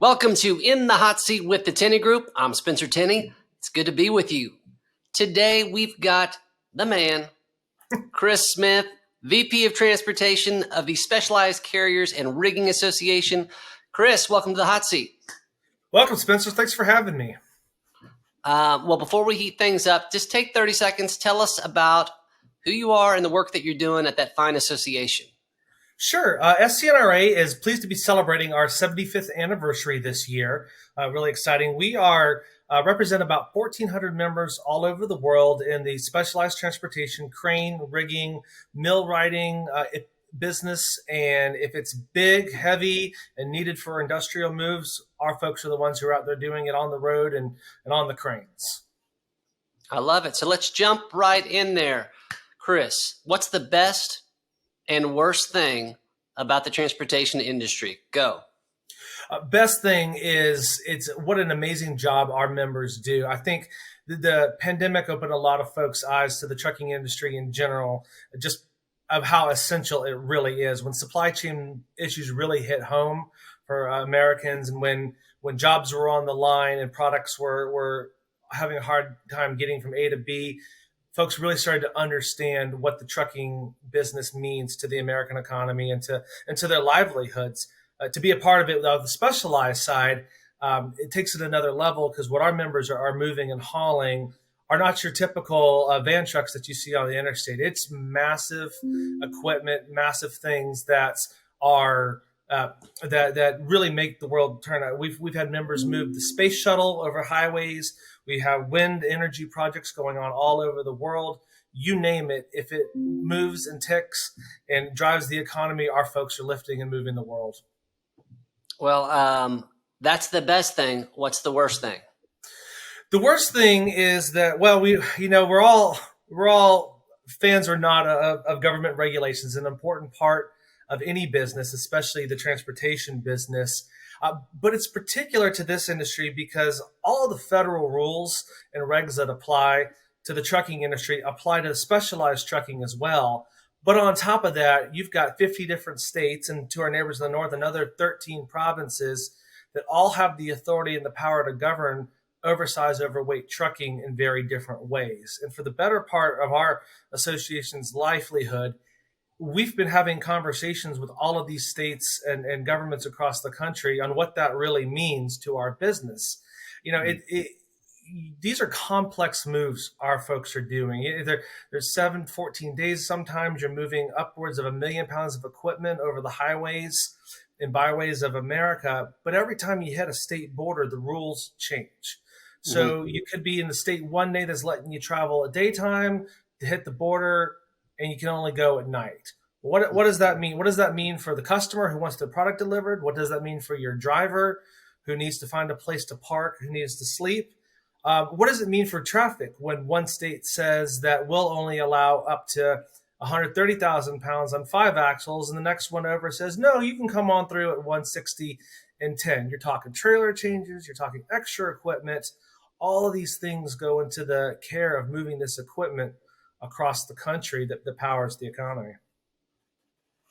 Welcome to In the Hot Seat with the Tenney Group. I'm Spencer Tenney. It's good to be with you. Today we've got the man, Chris Smith, VP of Transportation of the Specialized Carriers and Rigging Association. Chris, welcome to the Hot Seat. Welcome, Spencer. Thanks for having me. Well, before we heat things up, just take 30 seconds. Tell us about who you are and the work that you're doing at that fine association. Sure. SCNRA is pleased to be celebrating our 75th anniversary this year. Really exciting. We are represent about 1,400 members all over the world in the specialized transportation, crane, rigging, millwrighting business. And if it's big, heavy, and needed for industrial moves, our folks are the ones who are out there doing it on the road and on the cranes. I love it. So let's jump right in there. Chris, what's the best and worst thing about the transportation industry? Go. Best thing is it's what an amazing job our members do. I think the pandemic opened a lot of folks' eyes to the trucking industry in general, just of how essential it really is. When supply chain issues really hit home for Americans, and when jobs were on the line and products were having a hard time getting from A to B, folks really started to understand what the trucking business means to the American economy and to their livelihoods. To be a part of it, the specialized side, it takes it another level because what our members are moving and hauling are not your typical van trucks that you see on the interstate. It's massive equipment, massive things that are that really make the world turn out. We've had members move the space shuttle over highways. We have wind energy projects going on all over the world. You name it. If it moves and ticks and drives the economy, our folks are lifting and moving the world. Well, that's the best thing. What's the worst thing? The worst thing is that, well, we're all fans or not of government regulations, an important part of any business, especially the transportation business. But it's particular to this industry because all of the federal rules and regs that apply to the trucking industry apply to specialized trucking as well. But on top of that, you've got 50 different states, and to our neighbors in the north, another 13 provinces that all have the authority and the power to govern oversized, overweight trucking in very different ways. And for the better part of our association's livelihood, we've been having conversations with all of these states and governments across the country on what that really means to our business. These are complex moves our folks are doing. There's 14 days. Sometimes you're moving upwards of 1 million pounds of equipment over the highways and byways of America. But every time you hit a state border, the rules change. So you could be in the state one day that's letting you travel at daytime to hit the border, and you can only go at night. What does that mean? What does that mean for the customer who wants the product delivered? What does that mean for your driver who needs to find a place to park, who needs to sleep? What does it mean for traffic when one state says that we'll only allow up to 130,000 pounds on 5 axles, and the next one over says, no, you can come on through at 160 and 10. You're talking trailer changes, you're talking extra equipment. All of these things go into the care of moving this equipment across the country that powers the economy.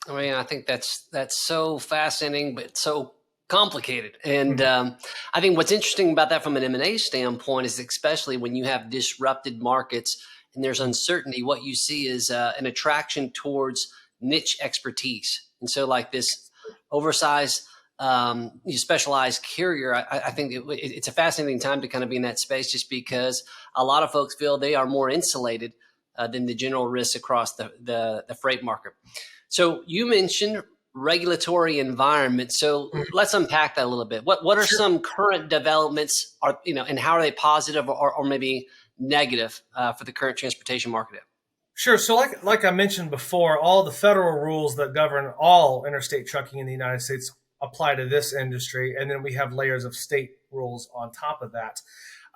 I mean, I think that's so fascinating, but so complicated. And I think what's interesting about that from an M&A standpoint is especially when you have disrupted markets and there's uncertainty, what you see is an attraction towards niche expertise. And so like this oversized, specialized carrier, I think it's a fascinating time to kind of be in that space just because a lot of folks feel they are more insulated than the general risks across the freight market. So you mentioned regulatory environment. So let's unpack that a little bit. What are some current developments and how are they positive or maybe negative for the current transportation market? Sure. So like I mentioned before, all the federal rules that govern all interstate trucking in the United States apply to this industry. And then we have layers of state rules on top of that.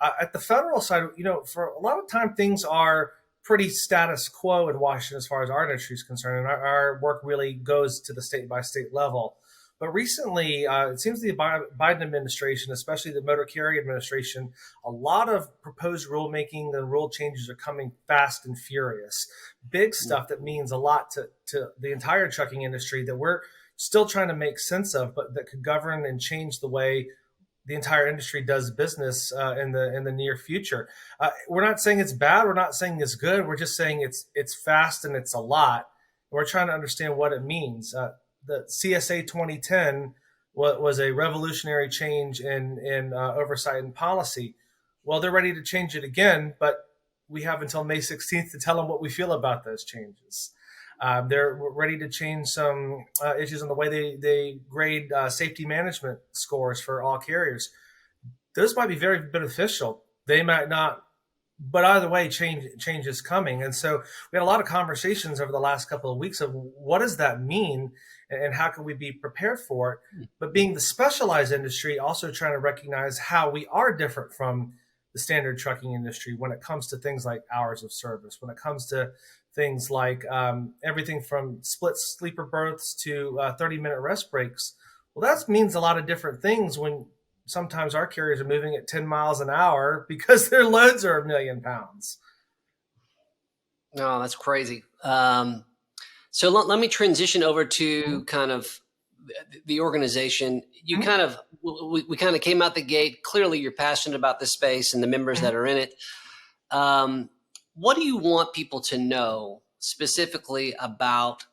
At the federal side, for a lot of time, things are pretty status quo in Washington as far as our industry is concerned. And our work really goes to the state by state level. But recently, it seems the Biden administration, especially the Motor Carrier administration, a lot of proposed rulemaking and rule changes are coming fast and furious. Big stuff that means a lot to the entire trucking industry that we're still trying to make sense of, but that could govern and change the way the entire industry does business in the near future. We're not saying it's bad. We're not saying it's good. We're just saying it's fast and it's a lot. We're trying to understand what it means. The CSA 2010 was a revolutionary change in oversight and policy. Well, they're ready to change it again, but we have until May 16th to tell them what we feel about those changes. They're ready to change some issues in the way they grade safety management scores for all carriers. Those might be very beneficial. They might not, but either way, change is coming. And so we had a lot of conversations over the last couple of weeks of what does that mean and how can we be prepared for it. But being the specialized industry, also trying to recognize how we are different from the standard trucking industry when it comes to things like hours of service, when it comes to things like everything from split sleeper berths to 30-minute rest breaks. Well, that means a lot of different things when sometimes our carriers are moving at 10 miles an hour because their loads are 1,000,000 pounds. No, that's crazy. So let me transition over to kind of the organization. You Mm-hmm. kind of we kind of came out the gate. Clearly, you're passionate about the space and the members that are in it. What do you want people to know specifically about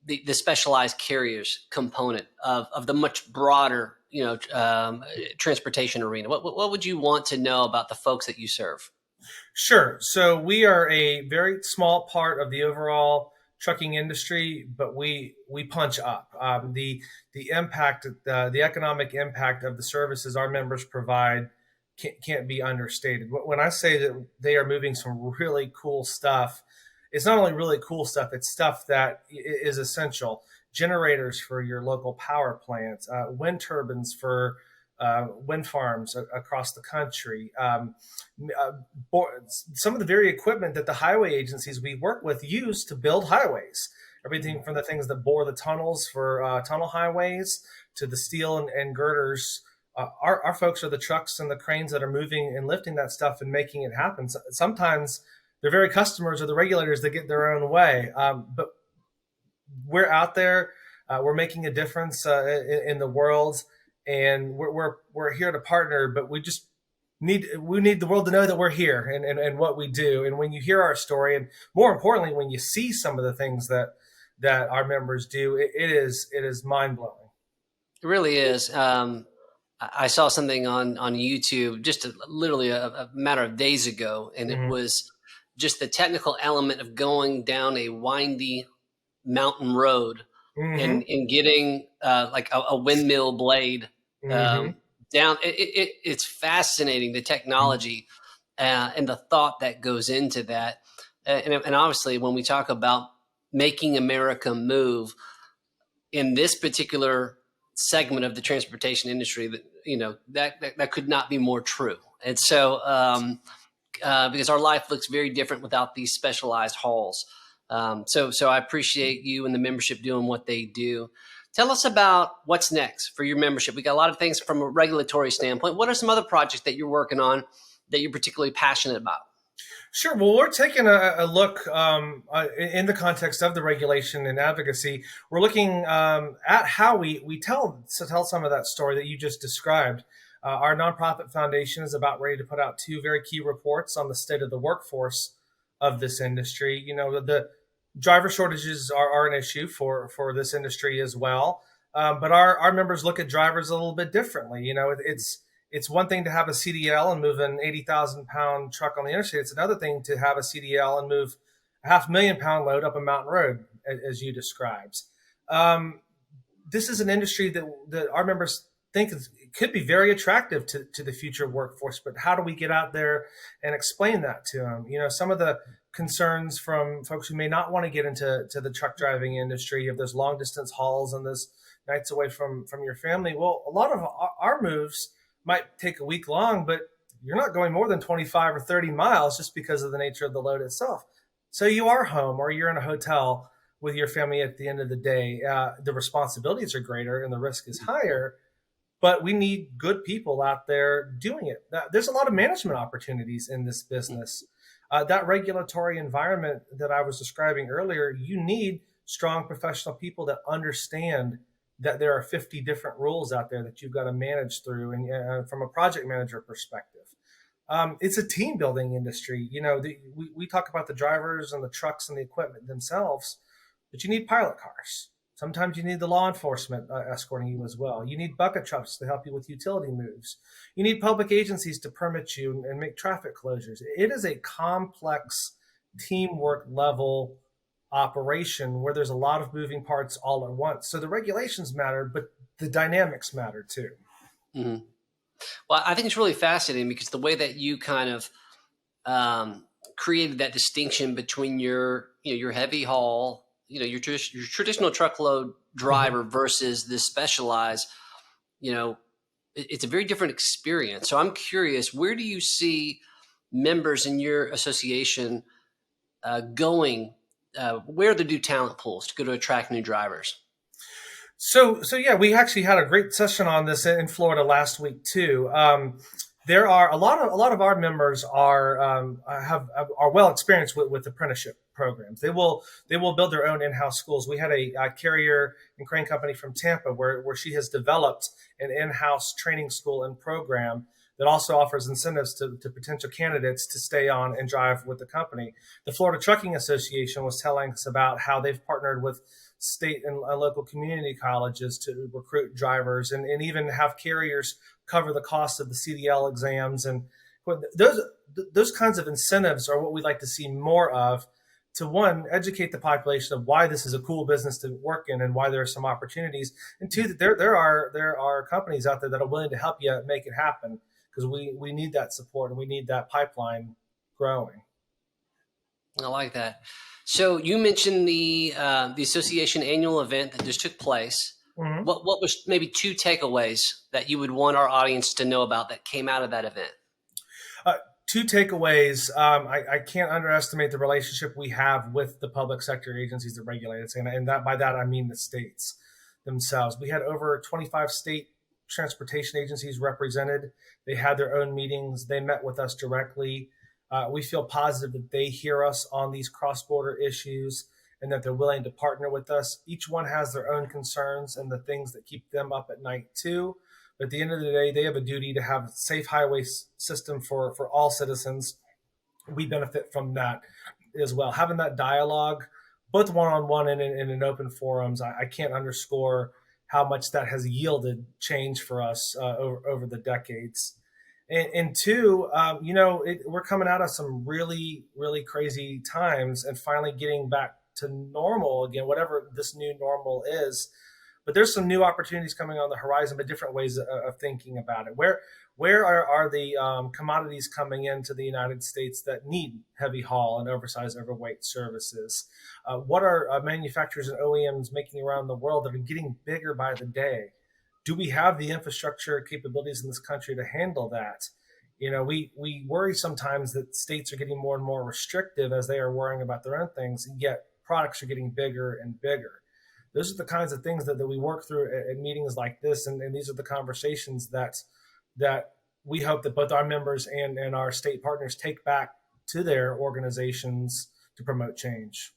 the specialized carriers component of the much broader transportation arena? What would you want to know about the folks that you serve? Sure. So we are a very small part of the overall trucking industry, but we punch up. The impact, the economic impact of the services our members provide can't be understated. When I say that they are moving some really cool stuff, it's not only really cool stuff; it's stuff that is essential. Generators for your local power plants, wind turbines for wind farms across the country. Uh, some of the very equipment that the highway agencies we work with use to build highways. Everything from the things that bore the tunnels for tunnel highways to the steel and girders. Our folks are the trucks and the cranes that are moving and lifting that stuff and making it happen. Sometimes their very customers are the regulators that get their own way. But we're out there. We're making a difference in the world, and we're here to partner. But we need the world to know that we're here and what we do. And when you hear our story, and more importantly, when you see some of the things that our members do, it is mind blowing. It really is. I saw something on YouTube just literally a matter of days ago, and it Mm-hmm. was just the technical element of going down a windy mountain road Mm-hmm. and getting like a windmill blade Mm-hmm. um, down. It's fascinating, the technology and the thought that goes into that. And obviously, when we talk about making America move in this particular segment of the transportation industry, that that could not be more true. And so, because our life looks very different without these specialized halls. So I appreciate you and the membership doing what they do. Tell us about what's next for your membership. We got a lot of things from a regulatory standpoint. What are some other projects that you're working on that you're particularly passionate about? Sure. Well, we're taking a look in the context of the regulation and advocacy. We're looking at how we tell some of that story that you just described. Our nonprofit foundation is about ready to put out two very key reports on the state of the workforce of this industry. You know, the driver shortages are an issue for this industry as well. But our members look at drivers a little bit differently. You know, it's one thing to have a CDL and move an 80,000 pound truck on the interstate. It's another thing to have a CDL and move a 500,000 pound load up a mountain road, as you described. This is an industry that our members think could be very attractive to the future workforce. But how do we get out there and explain that to them? You know, some of the concerns from folks who may not want to get into the truck driving industry, of those long distance hauls and those nights away from your family. Well, a lot of our moves might take a week long, but you're not going more than 25 or 30 miles just because of the nature of the load itself. So you are home or you're in a hotel with your family at the end of the day. The responsibilities are greater and the risk is higher, but we need good people out there doing it. There's a lot of management opportunities in this business. That regulatory environment that I was describing earlier, you need strong professional people that understand that there are 50 different rules out there that you've got to manage through, and from a project manager perspective. It's a team building industry. We talk about the drivers and the trucks and the equipment themselves, but you need pilot cars. Sometimes you need the law enforcement escorting you as well. You need bucket trucks to help you with utility moves. You need public agencies to permit you and make traffic closures. It is a complex teamwork level operation where there's a lot of moving parts all at once. So the regulations matter, but the dynamics matter too. Mhm. Well, I think it's really fascinating because the way that you kind of created that distinction between your heavy haul, your traditional truckload Mhm. driver versus this specialized, it's a very different experience. So I'm curious, where do you see members in your association going? Where are the new talent pools to go to attract new drivers? So yeah, we actually had a great session on this in Florida last week too. There are a lot of our members are well experienced with apprenticeship programs. They will build their own in-house schools. We had a carrier and crane company from Tampa where she has developed an in-house training school and program that also offers incentives to potential candidates to stay on and drive with the company. The Florida Trucking Association was telling us about how they've partnered with state and local community colleges to recruit drivers, and even have carriers cover the cost of the CDL exams. And those kinds of incentives are what we'd like to see more of, to one, educate the population of why this is a cool business to work in and why there are some opportunities, and two, that there are companies out there that are willing to help you make it happen, because we need that support and we need that pipeline growing. I like that. So you mentioned the association annual event that just took place. Mhm. What was maybe two takeaways that you would want our audience to know about that came out of that event? Uh, Two takeaways. I can't underestimate the relationship we have with the public sector agencies that regulate us, and that by that I mean the states themselves. We had over 25 state transportation agencies represented. They had their own meetings. They met with us directly. We feel positive that they hear us on these cross-border issues and that they're willing to partner with us. Each one has their own concerns and the things that keep them up at night too. But at the end of the day, they have a duty to have a safe highway system for all citizens. We benefit from that as well. Having that dialogue, both one on one and in open forums, I can't underscore how much that has yielded change for us over the decades. And two, we're coming out of some really, really crazy times and finally getting back to normal again, whatever this new normal is. But there's some new opportunities coming on the horizon, but different ways of thinking about it. Where are the commodities coming into the United States that need heavy haul and oversized overweight services? What are manufacturers and OEMs making around the world that are getting bigger by the day? Do we have the infrastructure capabilities in this country to handle that? We worry sometimes that states are getting more and more restrictive as they are worrying about their own things, and yet products are getting bigger and bigger. Those are the kinds of things that we work through at meetings like this, and these are the conversations that we hope that both our members and our state partners take back to their organizations to promote change.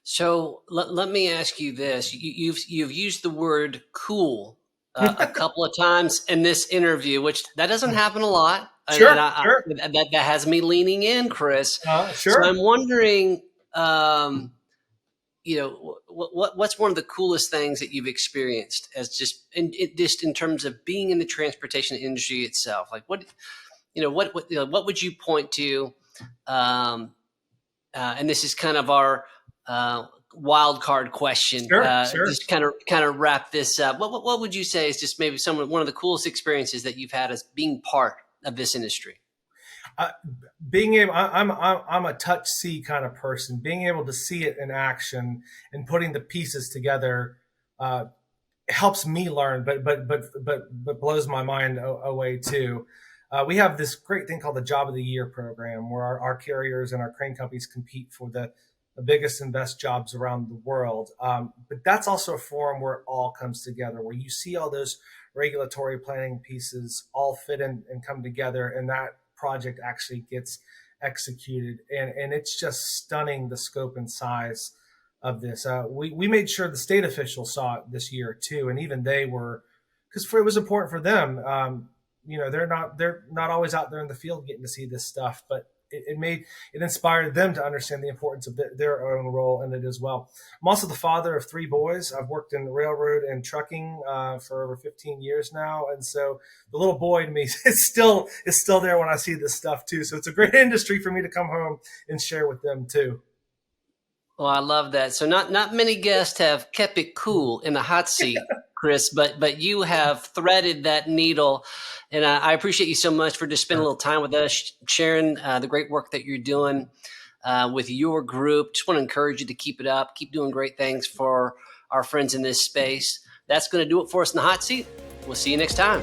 So let me ask you this: you've used the word "cool" a couple of times in this interview, which that doesn't happen a lot, and Sure, sure, that has me leaning in, Chris. So sure. I'm wondering, what's one of the coolest things that you've experienced as just in terms of being in the transportation industry itself? Like what would you point to? Um, and this is kind of our wild card question. Sure, sure. Just kind of wrap this up. What would you say is just maybe one of the coolest experiences that you've had as being part of this industry? Uh, Being able, I'm a touch see kind of person. Being able to see it in action and putting the pieces together uh, helps me learn, but blows my mind away too. We have this great thing called the Job of the Year program, where our carriers and our crane companies compete for the biggest and best jobs around the world. But that's also a forum where it all comes together, where you see all those regulatory planning pieces all fit in and come together, and that project actually gets executed. And it's just stunning, the scope and size of this. We made sure the state officials saw it this year too, and even they were, because it was important for them. They're not always out there in the field getting to see this stuff, but it inspired them to understand the importance of their own role in it as well. I'm also the father of 3 boys. I've worked in railroad and trucking for over 15 years now, and so the little boy in me is still there when I see this stuff too. So it's a great industry for me to come home and share with them too. Well, I love that. So not many guests have kept it cool in the hot seat, Chris, but you have threaded that needle, and I appreciate you so much for just spending a little time with us, sharing the great work that you're doing with your group. Just want to encourage you to keep it up, keep doing great things for our friends in this space. That's going to do it for us in the hot seat. We'll see you next time.